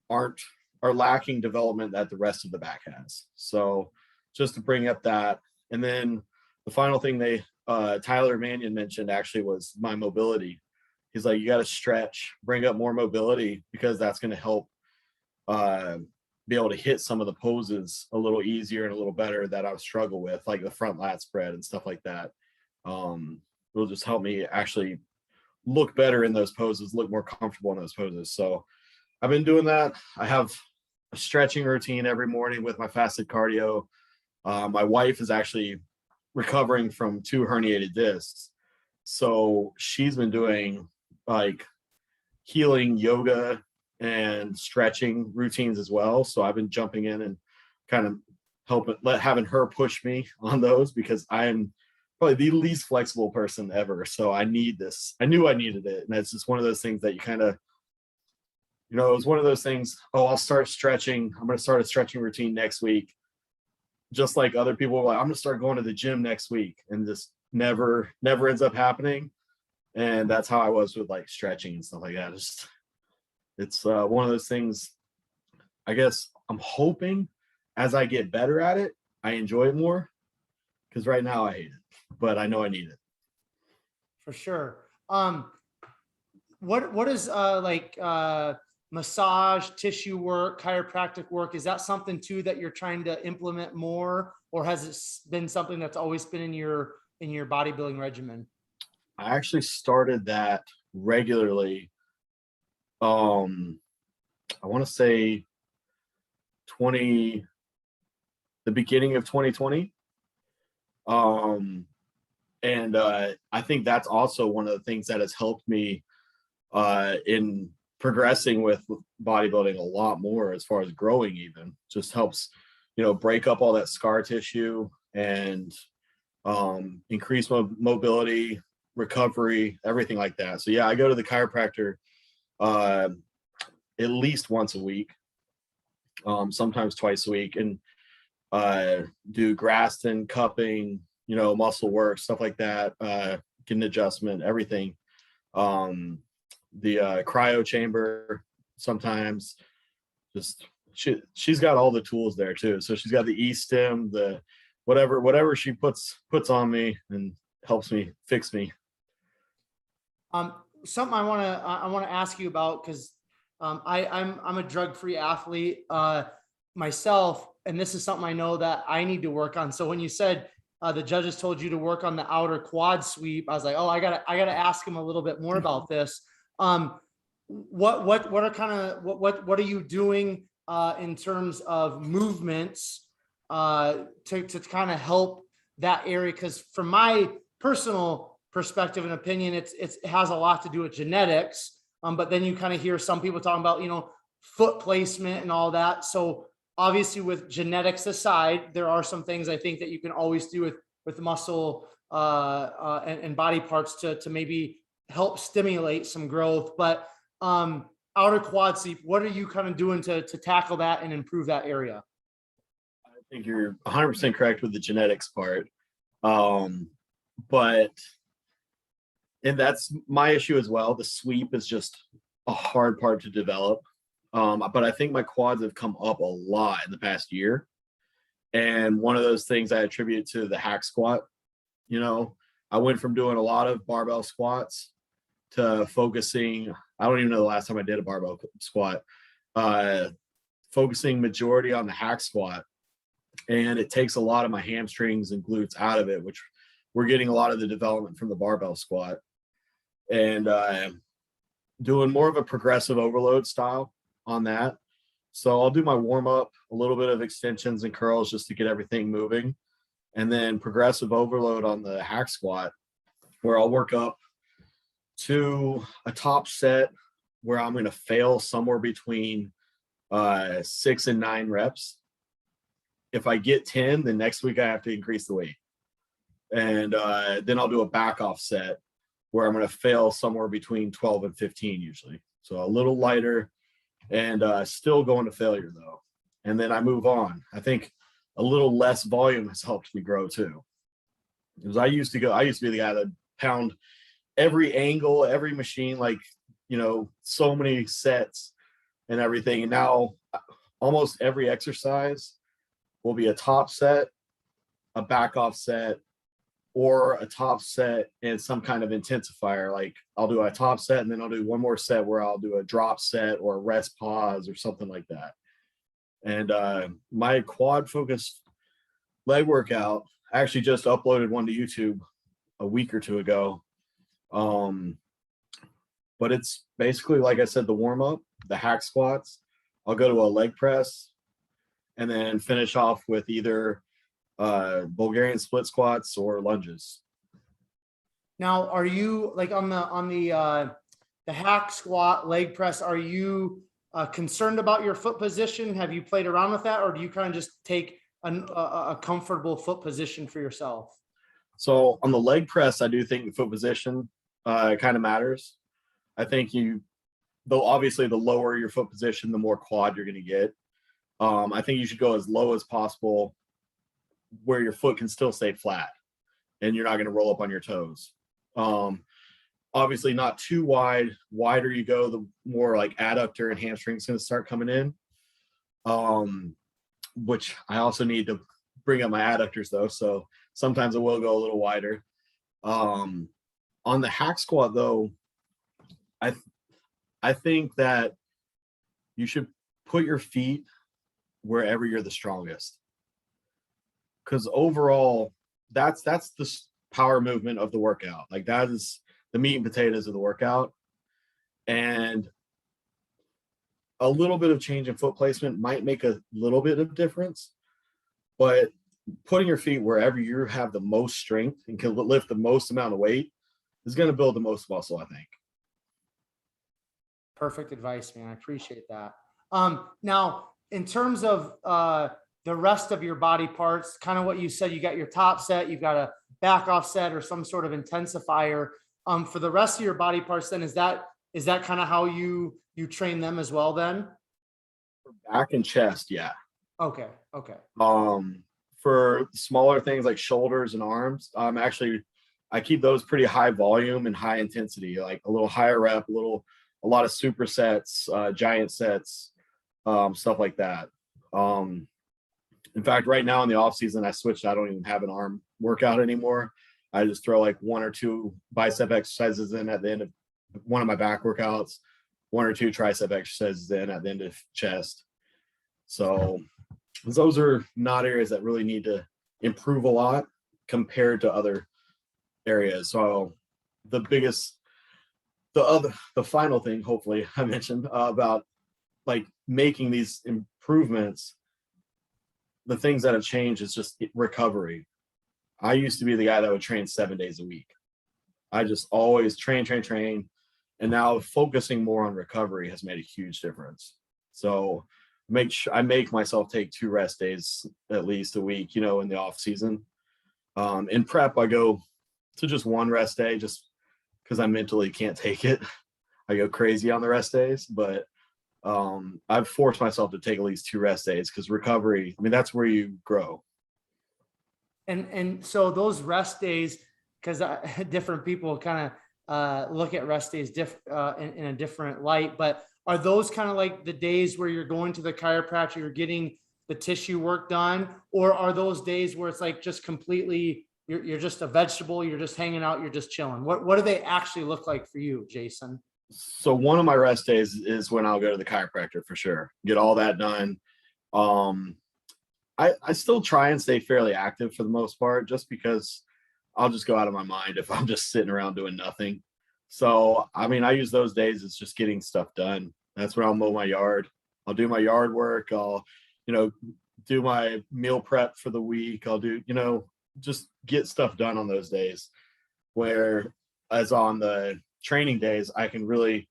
are lacking development that the rest of the back has. So just to bring up that. And then the final thing Tyler Mannion mentioned actually was my mobility. He's like, you got to stretch, bring up more mobility, because that's going to help be able to hit some of the poses a little easier and a little better that I would struggle with, like the front lat spread and stuff like that. It'll just help me actually look better in those poses, look more comfortable in those poses. So I've been doing that. I have a stretching routine every morning with my fasted cardio. My wife is actually recovering from 2 herniated discs, so she's been doing like healing yoga and stretching routines as well. So I've been jumping in and kind of having her push me on those, because I am probably the least flexible person ever. So I need this. I knew I needed it. And it's just one of those things that you kind of, you know, it was one of those things, oh, I'll start stretching. I'm going to start a stretching routine next week. Just like other people were like, I'm going to start going to the gym next week. And just never ends up happening. And that's how I was with like stretching and stuff like that. It's one of those things, I guess I'm hoping as I get better at it, I enjoy it more, because right now I hate it, but I know I need it. For sure. What is massage, tissue work, chiropractic work? Is that something too that you're trying to implement more, or has it been something that's always been in your bodybuilding regimen? I actually started that regularly. I want to say the beginning of 2020. And I think that's also one of the things that has helped me in progressing with bodybuilding a lot more, as far as growing, even just helps, break up all that scar tissue and increase mobility, recovery, everything like that. So yeah, I go to the chiropractor at least once a week, sometimes twice a week, and do Graston, cupping, muscle work, stuff like that, get an adjustment, everything. The cryo chamber sometimes, just she's got all the tools there too. So she's got the E-stim, the whatever she puts on me and helps me fix me. Something I want to ask you about, because I'm a drug-free athlete myself, and this is something I know that I need to work on. So when you said the judges told you to work on the outer quad sweep, I was like, oh, I gotta ask him a little bit more about this. What are you doing in terms of movements to kind of help that area? Because from my personal perspective and opinion, it has a lot to do with genetics. But then you kind of hear some people talking about, foot placement and all that. So obviously, with genetics aside, there are some things I think that you can always do with muscle and body parts to maybe help stimulate some growth. But outer quad sweep, what are you kind of doing to tackle that and improve that area? I think you're 100% correct with the genetics part. But and that's my issue as well. The sweep is just a hard part to develop. But I think my quads have come up a lot in the past year. And one of those things I attribute to the hack squat. I went from doing a lot of barbell squats to focusing, I don't even know the last time I did a barbell squat, focusing majority on the hack squat. And it takes a lot of my hamstrings and glutes out of it, which we're getting a lot of the development from the barbell squat. And doing more of a progressive overload style on that. So I'll do my warm up, a little bit of extensions and curls just to get everything moving. And then progressive overload on the hack squat, where I'll work up to a top set where I'm going to fail somewhere between 6 and 9 reps. If I get 10, then next week I have to increase the weight. And then I'll do a back off set where I'm going to fail somewhere between 12 and 15 usually. So a little lighter and still going to failure though. And then I move on. I think a little less volume has helped me grow too. Because I used to be the guy that pound every angle, every machine, like, so many sets and everything. And now almost every exercise will be a top set, a back off set, or a top set and some kind of intensifier. Like I'll do a top set and then I'll do one more set where I'll do a drop set or a rest pause or something like that. And my quad focused leg workout, I actually just uploaded one to YouTube a week or two ago. But it's basically, like I said, the warm up, the hack squats. I'll go to a leg press and then finish off with either Bulgarian split squats or lunges. Now, are you like on the hack squat, leg press? Are you concerned about your foot position? Have you played around with that, or do you kind of just take a comfortable foot position for yourself? So on the leg press, I do think the foot position kind of matters. I think though obviously the lower your foot position, the more quad you're going to get. I think you should go as low as possible where your foot can still stay flat and you're not going to roll up on your toes. Obviously not too wide. Wider you go, the more like adductor and hamstring is going to start coming in. which I also need to bring up my adductors though. So sometimes it will go a little wider. On the hack squat though, I think that you should put your feet wherever you're the strongest. Because overall, that's the power movement of the workout. Like that is the meat and potatoes of the workout. And a little bit of change in foot placement might make a little bit of difference, but putting your feet wherever you have the most strength and can lift the most amount of weight is going to build the most muscle, I think. Perfect advice, man. I appreciate that. Now, in terms of the rest of your body parts, kind of what you said, you got your top set, you've got a back off set or some sort of intensifier. For the rest of your body parts, then is that kind of how you train them as well then? For back and chest, yeah. Okay. For smaller things like shoulders and arms, I keep those pretty high volume and high intensity, like a little higher rep, a lot of supersets, giant sets, stuff like that. In fact, right now in the off season, I switched. I don't even have an arm workout anymore. I just throw like 1 or 2 bicep exercises in at the end of one of my back workouts, 1 or 2 tricep exercises in at the end of chest. So those are not areas that really need to improve a lot compared to other areas. So the final thing, hopefully I mentioned about like making these improvements, the things that have changed is just recovery. I used to be the guy that would train 7 days a week. I just always train. And now focusing more on recovery has made a huge difference. So I make myself take 2 rest days at least a week, in the off season. In prep, I go to just 1 rest day just because I mentally can't take it. I go crazy on the rest days, but I've forced myself to take at least 2 rest days because recovery, that's where you grow. And so those rest days, because different people kind of look at rest days in a different light, but are those kind of like the days where you're going to the chiropractor, you're getting the tissue work done, or are those days where it's like just completely, you're just a vegetable, you're just hanging out, you're just chilling? What do they actually look like for you, Jason? So one of my rest days is when I'll go to the chiropractor for sure, get all that done. I still try and stay fairly active for the most part, just because I'll just go out of my mind if I'm just sitting around doing nothing. So, I use those days as just getting stuff done. That's when I'll mow my yard. I'll do my yard work. I'll, do my meal prep for the week. I'll do, just get stuff done on those days. Whereas on the training days, I can really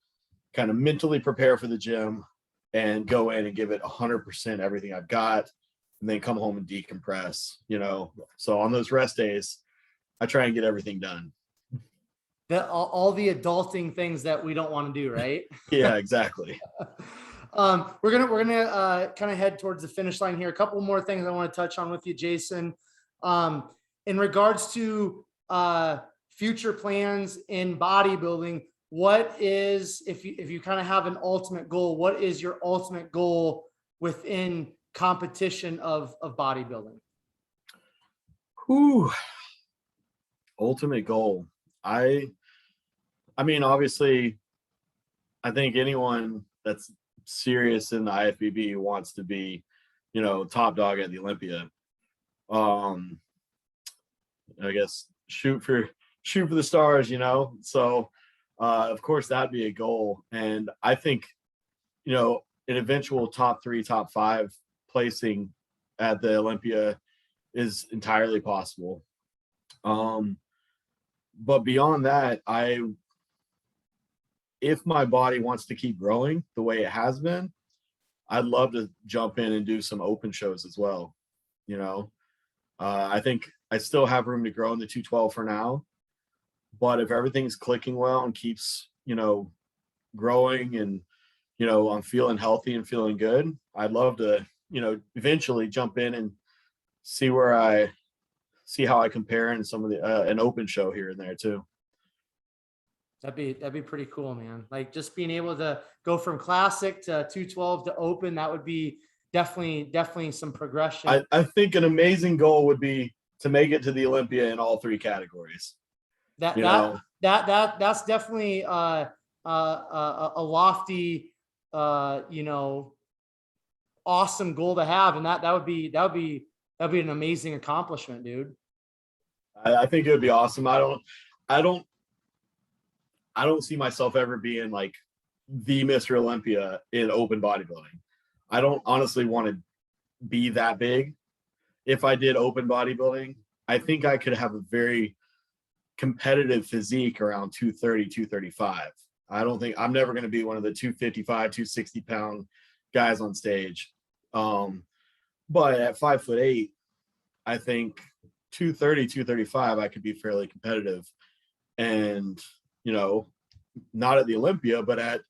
kind of mentally prepare for the gym and go in and give it 100% everything I've got, and then come home and decompress, So on those rest days, I try and get everything done. All the adulting things that we don't want to do, right? Yeah, exactly. We're gonna kind of head towards the finish line here. A couple more things I want to touch on with you, Jason. In regards to future plans in bodybuilding, what is, if you kind of have an ultimate goal, what is your ultimate goal within competition of bodybuilding? Ultimate goal. Obviously, I think anyone that's serious in the IFBB wants to be, top dog at the Olympia. I guess shoot for the stars, So, of course, that'd be a goal. And I think, an eventual top 3, top 5 placing at the Olympia is entirely possible. But beyond that, if my body wants to keep growing the way it has been, I'd love to jump in and do some open shows as well. I think I still have room to grow in the 212 for now, but if everything's clicking well and keeps, growing and, I'm feeling healthy and feeling good, I'd love to, eventually jump in and see how I compare in some of the an open show here and there too. That'd be pretty cool, man. Like just being able to go from classic to 212 to open, that would be definitely some progression. I think an amazing goal would be to make it to the Olympia in all 3 categories. That's definitely a lofty, awesome goal to have, and that would be an amazing accomplishment, dude. I think it would be awesome. I don't see myself ever being like the Mr. Olympia in open bodybuilding. I don't honestly want to be that big. If I did open bodybuilding, I think I could have a very competitive physique around 230, 235. I don't think I'm never going to be one of the 255, 260 pound guys on stage. But at 5'8", I think 230, 235, I could be fairly competitive. And, not at the Olympia, but at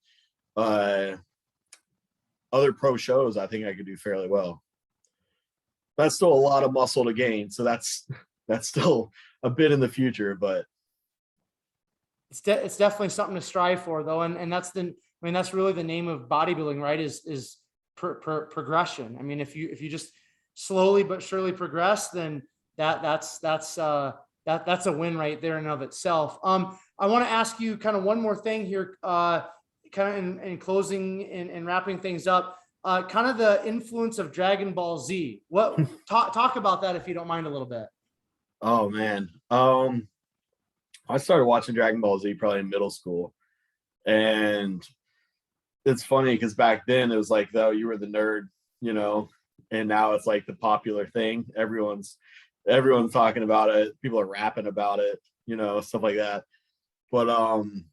other pro shows, I think I could do fairly well. That's still a lot of muscle to gain. So that's still a bit in the future, but it's definitely something to strive for, though. And that's that's really the name of bodybuilding, right? Is progression. I mean, if you just slowly but surely progress, then that's a win right there in and of itself. I want to ask you kind of one more thing here, kind of in closing and wrapping things up, kind of the influence of Dragon Ball Z. What talk about that, if you don't mind, a little bit. Oh man. I started watching Dragon Ball Z probably in middle school. And it's funny because back then it was like, though, you were the nerd, and now it's like the popular thing. Everyone's talking about it. People are rapping about it, stuff like that. But I don't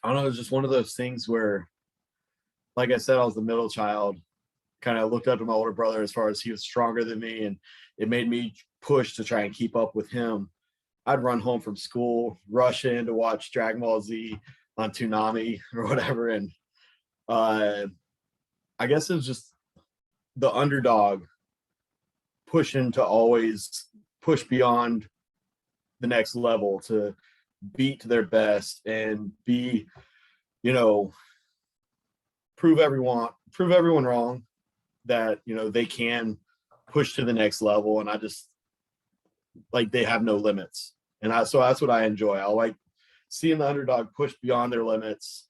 know, it's just one of those things where, like I said, I was the middle child, kind of looked up to my older brother as far as he was stronger than me, and it made me push to try and keep up with him. I'd run home from school, rush in to watch Dragon Ball Z on Toonami or whatever. And I guess it was just the underdog pushing to always push beyond the next level, to beat their best and be, prove everyone wrong, that, they can push to the next level. And I just, like, they have no limits. And so that's what I enjoy. I like seeing the underdog push beyond their limits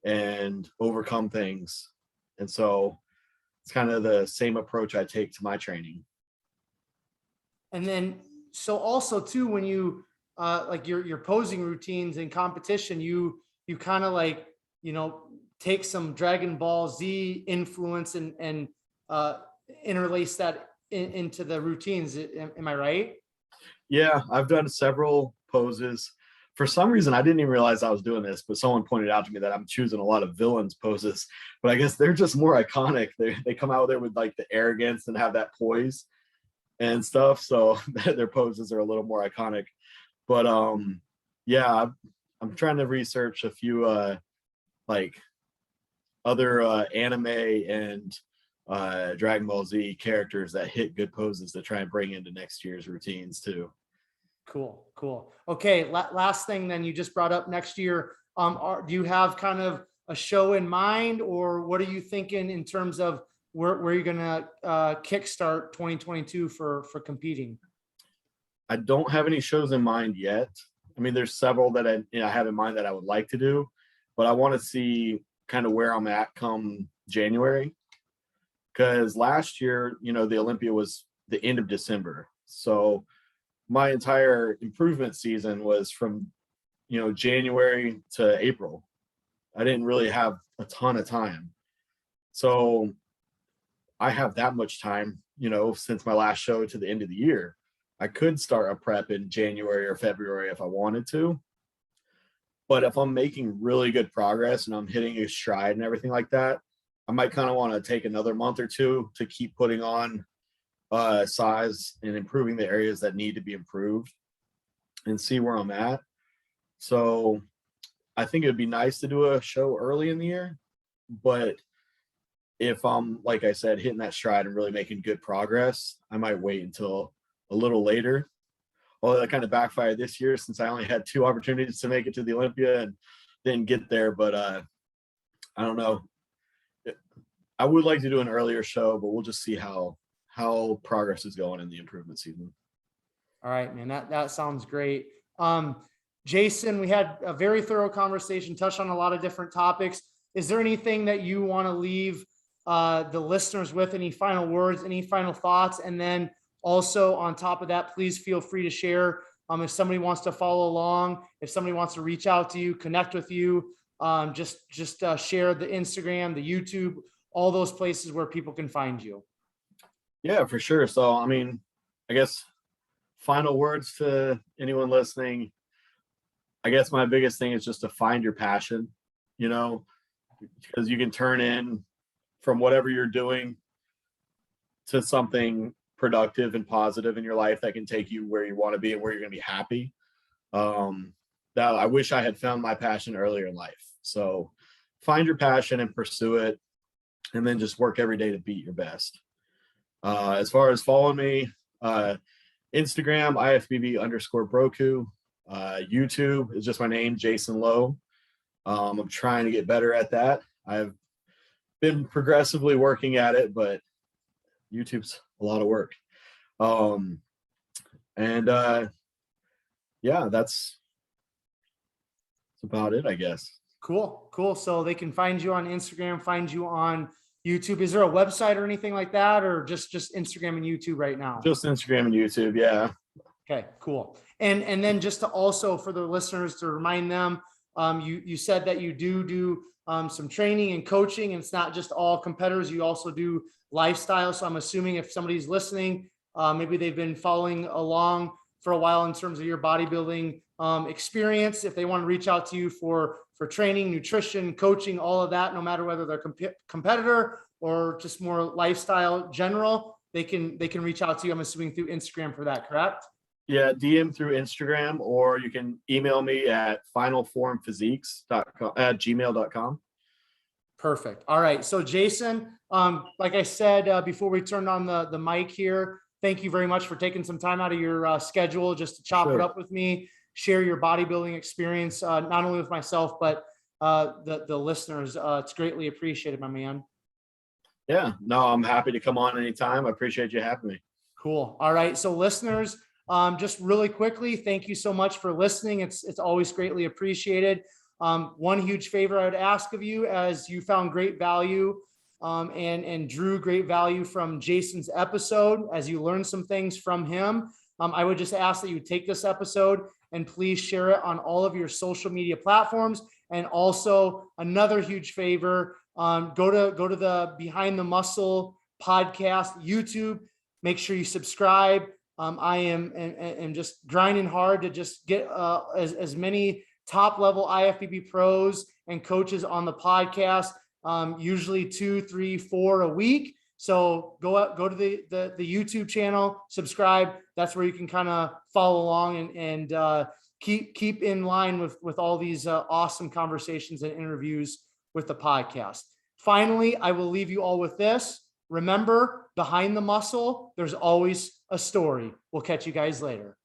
and overcome things. And so it's kind of the same approach I take to my training. And then, so also too, when you, like your posing routines in competition, you kind of like, take some Dragon Ball Z influence and interlace that into the routines. Am I right? Yeah, I've done several poses. For some reason, I didn't even realize I was doing this, but someone pointed out to me that I'm choosing a lot of villains poses, but I guess they're just more iconic. They come out there with like the arrogance and have that poise and stuff. So their poses are a little more iconic. But yeah, I'm trying to research a few like other anime and Dragon Ball Z characters that hit good poses to try and bring into next year's routines too. Cool. Okay, last thing then, you just brought up next year. Do you have kind of a show in mind, or what are you thinking in terms of where you're gonna kickstart 2022 for competing? I don't have any shows in mind yet. I mean, there's several that I have in mind that I would like to do, but I want to see kind of where I'm at come January. Because last year, the Olympia was the end of December. So my entire improvement season was from, January to April. I didn't really have a ton of time. So I have that much time, since my last show to the end of the year. I could start a prep in January or February if I wanted to. But if I'm making really good progress and I'm hitting a stride and everything like that, I might kind of want to take another month or two to keep putting on size and improving the areas that need to be improved and see where I'm at. So I think it'd be nice to do a show early in the year, but if I'm, like I said, hitting that stride and really making good progress, I might wait until a little later. Although that kind of backfired this year, since I only had 2 opportunities to make it to the Olympia and didn't get there. But I don't know. I would like to do an earlier show, but we'll just see how progress is going in the improvement season. All right, man, that sounds great. Jason, we had a very thorough conversation, touched on a lot of different topics. Is there anything that you want to leave the listeners with? Any final words, any final thoughts? And then also on top of that, please feel free to share if somebody wants to follow along, if somebody wants to reach out to you, connect with you, just share the Instagram, the YouTube, all those places where people can find you. Yeah, for sure. So, I mean, I guess final words to anyone listening. I guess my biggest thing is just to find your passion, you know, because you can turn in from whatever you're doing to something productive and positive in your life that can take you where you want to be and where you're going to be happy. That I wish I had found my passion earlier in life. So find your passion and pursue it, and then just work every day to beat your best. As far as following me, Instagram, IFBB_Broku. YouTube is just my name, Jason Lowe. I'm trying to get better at that. I've been progressively working at it, but YouTube's a lot of work. Yeah, that's about it, I guess. Cool. So they can find you on Instagram, find you on YouTube. Is there a website or anything like that, or just Instagram and YouTube right now? Just Instagram and YouTube. Yeah. Okay, cool. And then just to also for the listeners to remind them, you said that you do some training and coaching, and it's not just all competitors. You also do lifestyle. So I'm assuming if somebody's listening, maybe they've been following along for a while in terms of your bodybuilding experience. If they want to reach out to you for training, nutrition, coaching, all of that, no matter whether they're competitor or just more lifestyle general, they can reach out to you. I'm assuming through Instagram for that, correct? Yeah, DM through Instagram, or you can email me at finalformphysiques@gmail.com. Perfect. All right. So Jason, like I said, before we turned on the mic here, thank you very much for taking some time out of your schedule just to chop it up with me, share your bodybuilding experience, not only with myself, but the listeners. It's greatly appreciated, my man. Yeah, no, I'm happy to come on anytime. I appreciate you having me. Cool. All right. So listeners, just really quickly, thank you so much for listening. It's always greatly appreciated. One huge favor I would ask of you, as you found great value and drew great value from Jason's episode, as you learned some things from him, I would just ask that you take this episode and please share it on all of your social media platforms. And also another huge favor, go to the Behind the Muscle podcast, YouTube, make sure you subscribe. I am just grinding hard to just get as many top level IFBB pros and coaches on the podcast, usually 2, 3, 4 a week. So go to the YouTube channel, subscribe. That's where you can kind of follow along and keep in line with all these awesome conversations and interviews with the podcast. Finally, I will leave you all with this. Remember, behind the muscle, there's always a story. We'll catch you guys later.